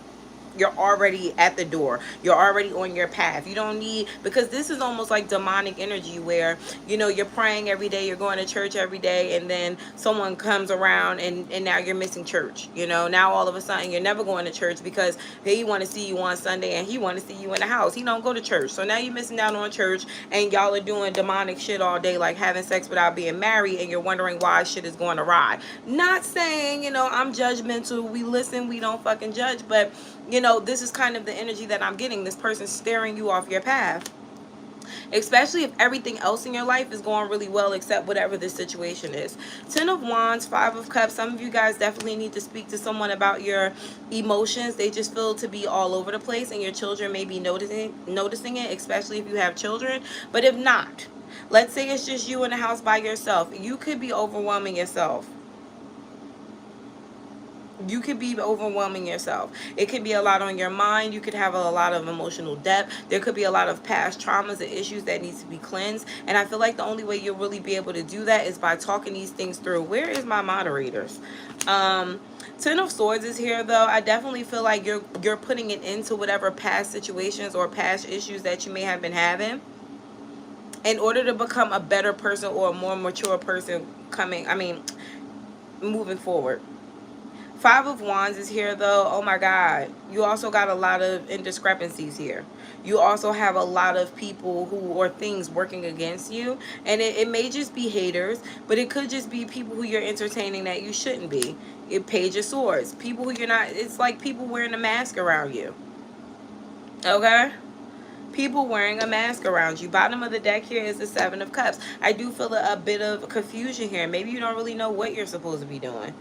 Speaker 1: You're already at the door. You're already on your path. You don't need, because this is almost like demonic energy where, you know, you're praying every day, you're going to church every day, and then someone comes around and now you're missing church. You know, now all of a sudden you're never going to church because he want to see you on Sunday and he want to see you in the house. He don't go to church. So now you're missing out on church, and y'all are doing demonic shit all day, like having sex without being married, and you're wondering why shit is going awry. Not saying, you know, I'm judgmental. We listen, we don't fucking judge, but you know, this is kind of the energy that I'm getting. This person staring you off your path. Especially if everything else in your life is going really well except whatever this situation is. 10 of Wands, 5 of Cups. Some of you guys definitely need to speak to someone about your emotions. They just feel to be all over the place, and your children may be noticing it, especially if you have children. But if not, let's say it's just you in the house by yourself. You could be overwhelming yourself. You could be overwhelming yourself. It could be a lot on your mind. You could have a lot of emotional depth. There could be a lot of past traumas and issues that needs to be cleansed. And I feel like the only way you'll really be able to do that is by talking these things through. Where is my moderators? 10 of Swords is here, though. I definitely feel like you're putting it into whatever past situations or past issues that you may have been having in order to become a better person or a more mature person moving forward. 5 of Wands is here, though. Oh my God. You also got a lot of indiscrepancies here. You also have a lot of people who, or things working against you. And it may just be haters, but it could just be people who you're entertaining that you shouldn't be. Page of Swords. People who you're not, it's like people wearing a mask around you. Okay? People wearing a mask around you. Bottom of the deck here is the 7 of Cups. I do feel a bit of confusion here. Maybe you don't really know what you're supposed to be doing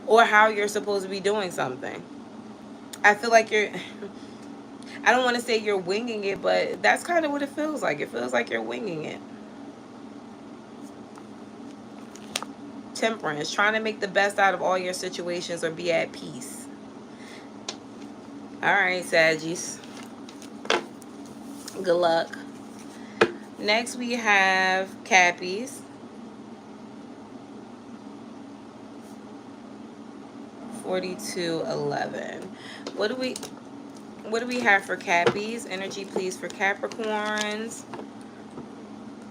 Speaker 1: or how you're supposed to be doing something. I feel like I don't want to say you're winging it, but that's kind of what it feels like. It feels like you're winging it. Temperance, trying to make the best out of all your situations or be at peace. All right, Saggies. Good luck. Next we have Cappies. 4211. What do we have for Cappies? Energy please for Capricorns.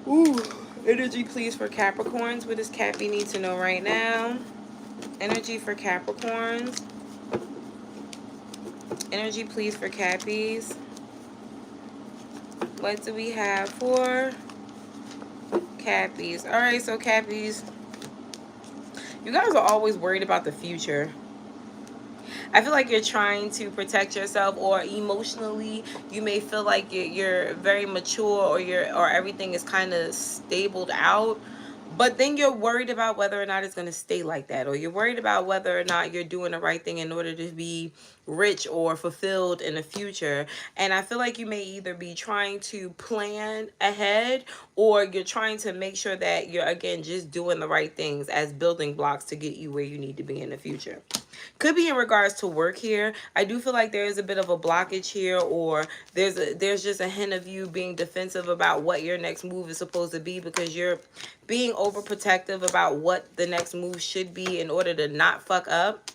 Speaker 1: Ooh, energy please for Capricorns. What does Cappy need to know right now? Energy for Capricorns. Energy please for Cappies. What do we have for Cappies? All right, so Cappies, you guys are always worried about the future. I feel like you're trying to protect yourself, or emotionally you may feel like you're very mature, or everything is kind of stabled out. But then you're worried about whether or not it's going to stay like that, or you're worried about whether or not you're doing the right thing in order to be rich or fulfilled in the future. And I feel like you may either be trying to plan ahead, or you're trying to make sure that you're, again, just doing the right things as building blocks to get you where you need to be in the future. Could be in regards to work here. I do feel like there is a bit of a blockage here, or there's just a hint of you being defensive about what your next move is supposed to be, because you're being overprotective about what the next move should be in order to not fuck up.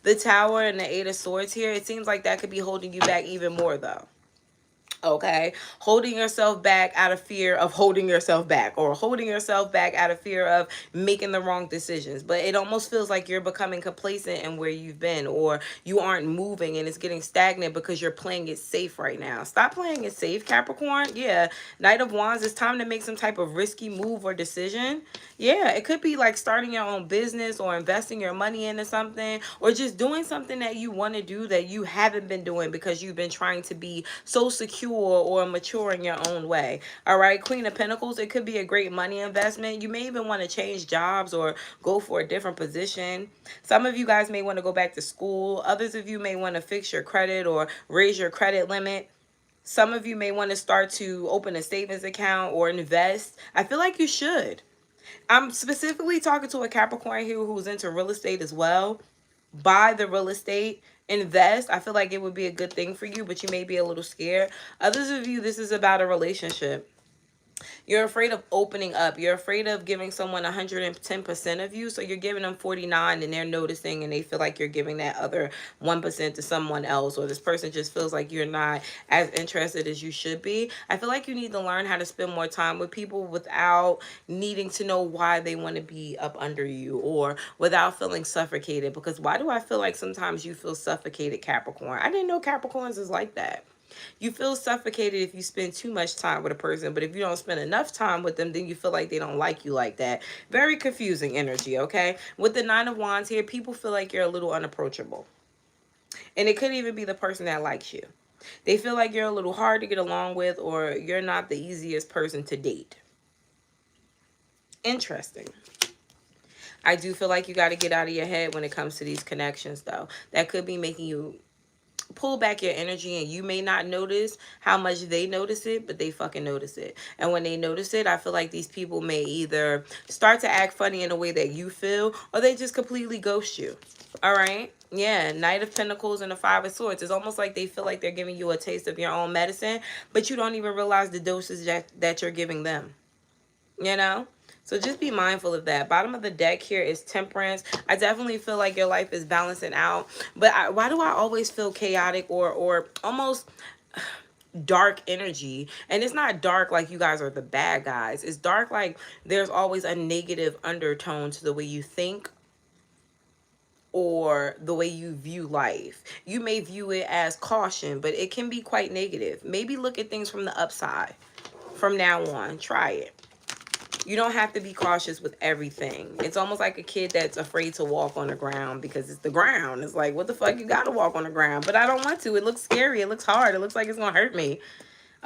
Speaker 1: The Tower and the 8 of Swords here, it seems like that could be holding you back even more, though. Okay, holding yourself back out of fear of holding yourself back, or holding yourself back out of fear of making the wrong decisions. But it almost feels like you're becoming complacent in where you've been, or you aren't moving and it's getting stagnant because you're playing it safe right now. Stop playing it safe, Capricorn. Yeah, Knight of Wands, it's time to make some type of risky move or decision. Yeah, it could be like starting your own business or investing your money into something, or just doing something that you want to do that you haven't been doing because you've been trying to be so secure or mature in your own way. All right, Queen of Pentacles, it could be a great money investment. You may even want to change jobs or go for a different position. Some of you guys may want to go back to school. Others of you may want to fix your credit or raise your credit limit. Some of you may want to start to open a savings account or invest. I feel like you should. I'm specifically talking to a Capricorn here who's into real estate as well. Buy the real estate, invest. I feel like it would be a good thing for you, but you may be a little scared. Others of you, this is about a relationship. You're afraid of opening up. You're afraid of giving someone 110% of you. So you're giving them 49 and they're noticing and they feel like you're giving that other 1% to someone else. Or this person just feels like you're not as interested as you should be. I feel like you need to learn how to spend more time with people without needing to know why they want to be up under you, or without feeling suffocated. Because why do I feel like sometimes you feel suffocated, Capricorn? I didn't know Capricorns is like that. You feel suffocated if you spend too much time with a person, but if you don't spend enough time with them, then you feel like they don't like you like that. Very confusing energy, okay? With the Nine of Wands here, people feel like you're a little unapproachable. And it could even be the person that likes you. They feel like you're a little hard to get along with, or you're not the easiest person to date. Interesting. I do feel like you got to get out of your head when it comes to these connections, though. That could be making you pull back your energy, and you may not notice how much they notice it, but they fucking notice it. And when they notice it, I feel like these people may either start to act funny in a way that you feel, or they just completely ghost you. All right? Yeah, Knight of Pentacles and the Five of Swords. It's almost like they feel like they're giving you a taste of your own medicine, but you don't even realize the dosage that you're giving them. You know? So just be mindful of that. Bottom of the deck here is Temperance. I definitely feel like your life is balancing out. But why do I always feel chaotic or almost dark energy? And it's not dark like you guys are the bad guys. It's dark like there's always a negative undertone to the way you think or the way you view life. You may view it as caution, but it can be quite negative. Maybe look at things from the upside. From now on, try it. You don't have to be cautious with everything. It's almost like a kid that's afraid to walk on the ground because it's the ground. It's like, what the fuck, you gotta walk on the ground? But I don't want to. It looks scary. It looks hard. It looks like it's gonna hurt me.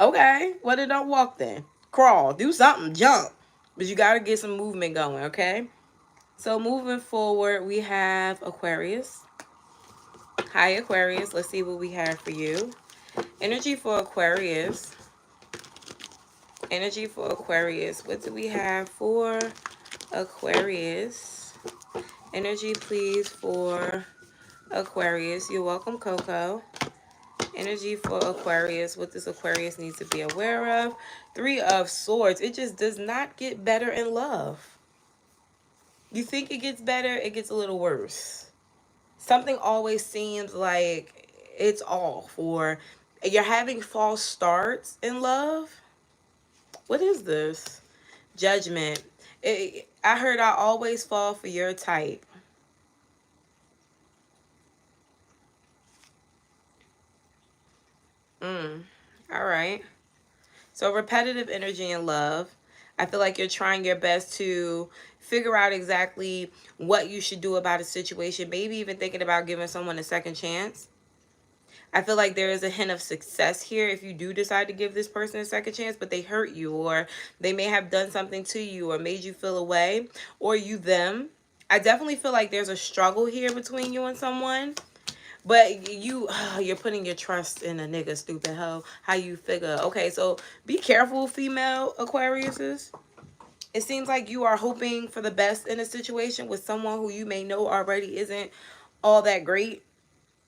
Speaker 1: Okay, well then don't walk then. Crawl, do something, jump. But you gotta get some movement going, okay? So moving forward, we have Aquarius. Hi, Aquarius. Let's see what we have for you. Energy for Aquarius. Energy for Aquarius. What do we have for Aquarius? Energy, please, for Aquarius. You're welcome, Coco. Energy for Aquarius. What does Aquarius need to be aware of? Three of Swords. It just does not get better in love. You think it gets better, it gets a little worse. Something always seems like it's off, or you're having false starts in love. What is this? Judgment. I heard I always fall for your type. All right. So repetitive energy in love. I feel like you're trying your best to figure out exactly what you should do about a situation. Maybe even thinking about giving someone a second chance. I feel like there is a hint of success here if you do decide to give this person a second chance, but they hurt you, or they may have done something to you or made you feel away, or you them. I definitely feel like there's a struggle here between you and someone. But you're putting your trust in a nigga, stupid hoe. How you figure? Okay, so be careful, female Aquariuses. It seems like you are hoping for the best in a situation with someone who you may know already isn't all that great.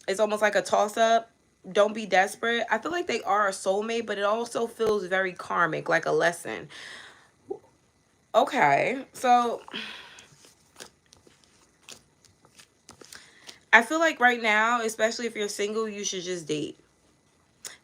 Speaker 1: It's almost like a toss-up. Don't be desperate. I feel like they are a soulmate, but it also feels very karmic, like a lesson. Okay, so I feel like right now, especially if you're single, you should just date.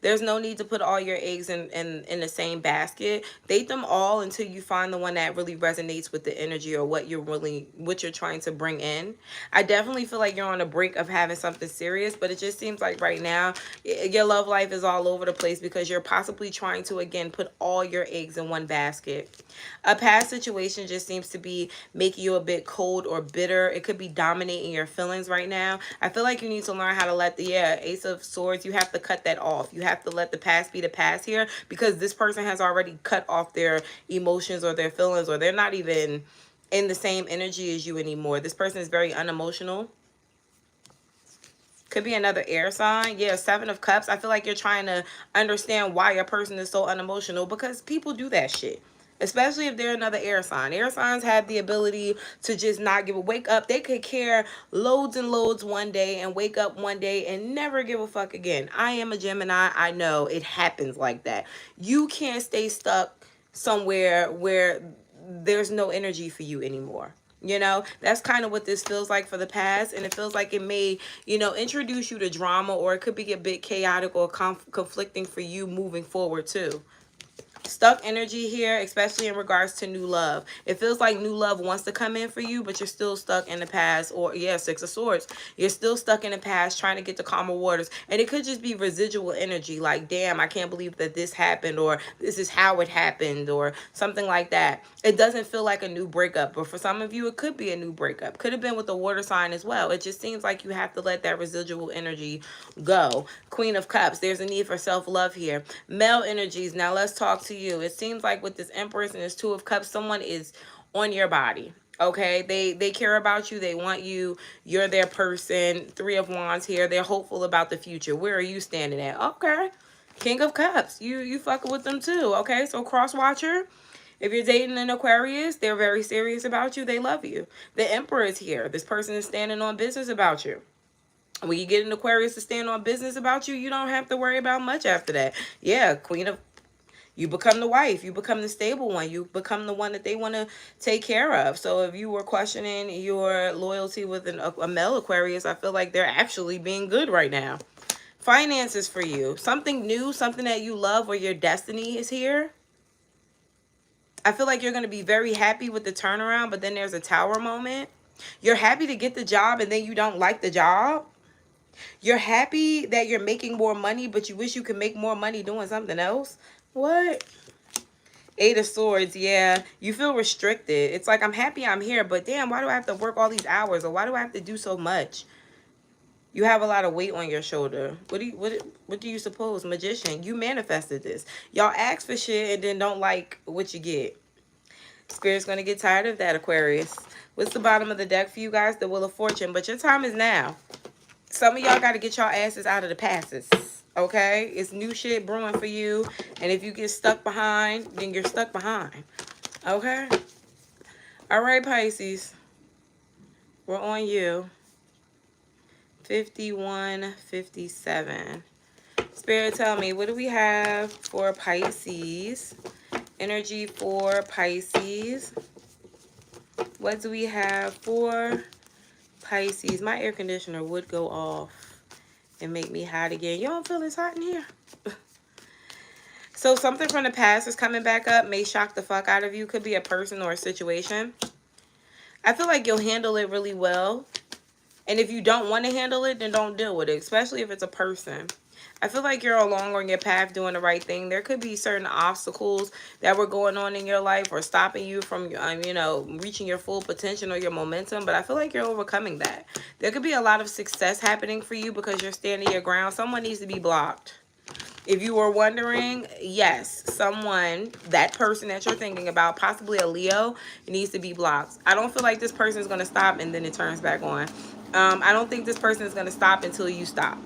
Speaker 1: There's no need to put all your eggs in the same basket. Date them all until you find the one that really resonates with the energy or what you're trying to bring in. I definitely feel like you're on the brink of having something serious, but it just seems like right now your love life is all over the place because you're possibly trying to, again, put all your eggs in one basket. A past situation just seems to be making you a bit cold or bitter. It could be dominating your feelings right now. I feel like you need to learn how to let the Ace of Swords, you have to cut that off. You have to let the past be the past here, because this person has already cut off their emotions or their feelings, or they're not even in the same energy as you anymore. This person is very unemotional. Could be another air sign. Yeah, Seven of Cups. I feel like you're trying to understand why a person is so unemotional, because people do that shit. Especially if they're another air sign. Air signs have the ability to just not give a wake up. They could care loads and loads one day and wake up one day and never give a fuck again. I am a Gemini. I know it happens like that. You can't stay stuck somewhere where there's no energy for you anymore. You know, that's kind of what this feels like for the past. And it feels like it may, you know, introduce you to drama, or it could be a bit chaotic or conflicting for you moving forward too. Stuck energy here, especially in regards to new love. It feels like new love wants to come in for you, but you're still stuck in the past. Or yeah, Six of Swords, you're still stuck in the past trying to get to calmer waters. And it could just be residual energy, like, damn, I can't believe that this happened, or this is how it happened, or something like that. It doesn't feel like a new breakup, but for some of you it could be a new breakup. Could have been with the water sign as well. It just seems like you have to let that residual energy go. Queen of Cups, there's a need for self-love here. Male energies, now let's talk to you. It seems like with this Empress and this Two of Cups, someone is on your body. Okay, they care about you. They want you. You're their person. Three of Wands here. They're hopeful about the future. Where are you standing at? Okay, King of Cups. You fucking with them too. Okay, so cross watcher. If you're dating an Aquarius, they're very serious about you. They love you. The Emperor is here. This person is standing on business about you. When you get an Aquarius to stand on business about you, you don't have to worry about much after that. Yeah, you become the wife. You become the stable one. You become the one that they want to take care of. So if you were questioning your loyalty with a male Aquarius, I feel like they're actually being good right now. Finances for you. Something new, something that you love, where your destiny is here. I feel like you're going to be very happy with the turnaround, but then there's a Tower moment. You're happy to get the job, and then you don't like the job. You're happy that you're making more money, but you wish you could make more money doing something else. What? Eight of Swords, yeah. You feel restricted. It's like, I'm happy I'm here, but damn, why do I have to work all these hours? Or why do I have to do so much? You have a lot of weight on your shoulder. What do you suppose? Magician, you manifested this. Y'all ask for shit and then don't like what you get. Spirit's going to get tired of that, Aquarius. What's the bottom of the deck for you guys? The Wheel of Fortune. But your time is now. Some of y'all got to get y'all asses out of the passes. Okay? It's new shit brewing for you. And if you get stuck behind, then you're stuck behind. Okay? All right, Pisces. We're on you. 51-57. Spirit, tell me, what do we have for Pisces? Energy for Pisces. What do we have for Pisces? My air conditioner would go off and make me hot again. You don't feel it's hot in here? So something from the past is coming back up. May shock the fuck out of you. Could be a person or a situation. I feel like you'll handle it really well. And if you don't want to handle it, then don't deal with it, especially if it's a person. I feel like you're along on your path doing the right thing. There could be certain obstacles that were going on in your life or stopping you from, you know, reaching your full potential or your momentum. But I feel like you're overcoming that. There could be a lot of success happening for you because you're standing your ground. Someone needs to be blocked. If you were wondering, yes, someone, that person that you're thinking about, possibly a Leo, needs to be blocked. I don't feel like this person is going to stop and then it turns back on. I don't think this person is going to stop until you stop.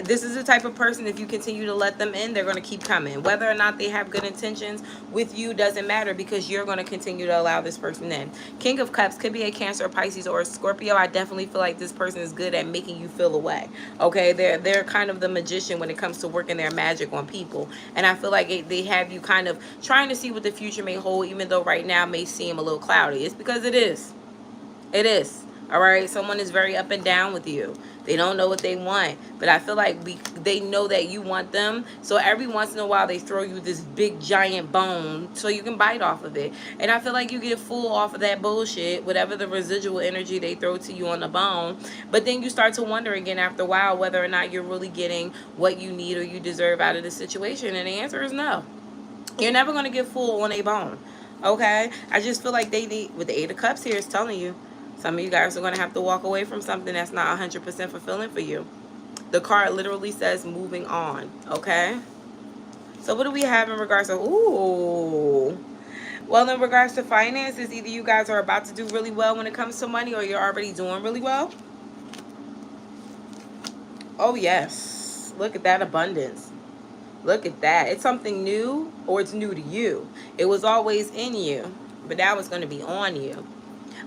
Speaker 1: This is the type of person, if you continue to let them in, they're going to keep coming. Whether or not they have good intentions with you doesn't matter, because you're going to continue to allow this person in. King of Cups could be a Cancer, Pisces, or a Scorpio. I definitely feel like this person is good at making you feel away. Okay, they're kind of the magician when it comes to working their magic on people. And I feel like they have you kind of trying to see what the future may hold, even though right now may seem a little cloudy. It's because it is. It is. All right, someone is very up and down with you. They don't know what they want, but I feel like they know that you want them. So every once in a while, they throw you this big giant bone so you can bite off of it. And I feel like you get full off of that bullshit, whatever the residual energy they throw to you on the bone. But then you start to wonder again after a while whether or not you're really getting what you need or you deserve out of the situation. And the answer is no. You're never going to get full on a bone. Okay? I just feel like they need, with the Eight of Cups here, it's telling you, some of you guys are going to have to walk away from something that's not 100% fulfilling for you. The card literally says moving on. Okay? So what do we have in regards to, ooh. Well, in regards to finances, either you guys are about to do really well when it comes to money or you're already doing really well. Oh, yes. Look at that abundance. Look at that. It's something new or it's new to you. It was always in you, but now it's going to be on you.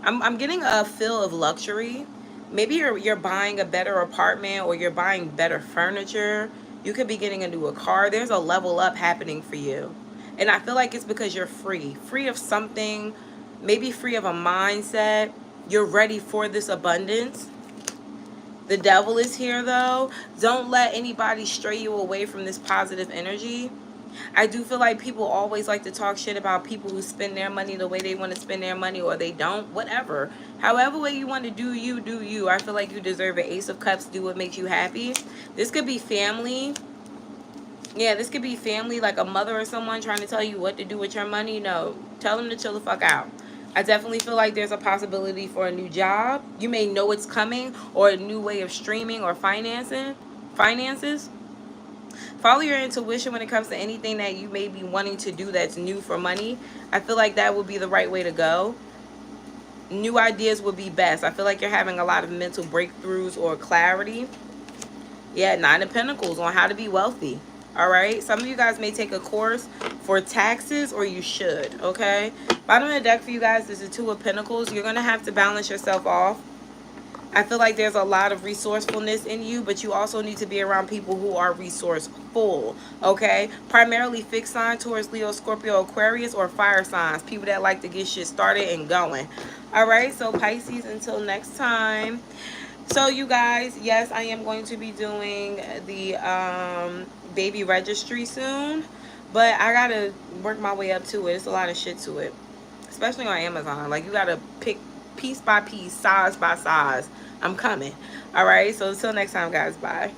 Speaker 1: I'm getting a feel of luxury. Maybe you're buying a better apartment or you're buying better furniture. You could be getting a newer car. There's a level up happening for you. And I feel like it's because you're free. Free of something, maybe free of a mindset. You're ready for this abundance. The devil is here though. Don't let anybody stray you away from this positive energy. I do feel like people always like to talk shit about people who spend their money the way they want to spend their money or they don't, whatever. However way you want to do you, do you. I feel like you deserve an Ace of Cups. Do what makes you happy. This could be family. Yeah, this could be family, like a mother or someone trying to tell you what to do with your money. No, tell them to chill the fuck out. I definitely feel like there's a possibility for a new job. You may know it's coming, or a new way of streaming or finances. Follow your intuition when it comes to anything that you may be wanting to do that's new for money. I feel like that would be the right way to go. New ideas would be best. I feel like you're having a lot of mental breakthroughs or clarity. Yeah, Nine of Pentacles on how to be wealthy. All right. Some of you guys may take a course for taxes, or you should. Okay. Bottom of the deck for you guys is the Two of Pentacles. You're going to have to balance yourself off. I feel like there's a lot of resourcefulness in you, but you also need to be around people who are resourceful, okay? Primarily fixed sign, Taurus, Leo, Scorpio, Aquarius, or fire signs. People that like to get shit started and going. All right, so Pisces, until next time. So you guys, yes, I am going to be doing the baby registry soon, but I got to work my way up to it. It's a lot of shit to it, especially on Amazon. Like, you got to pick piece by piece, size by size. I'm coming. All right, so until next time, guys, bye.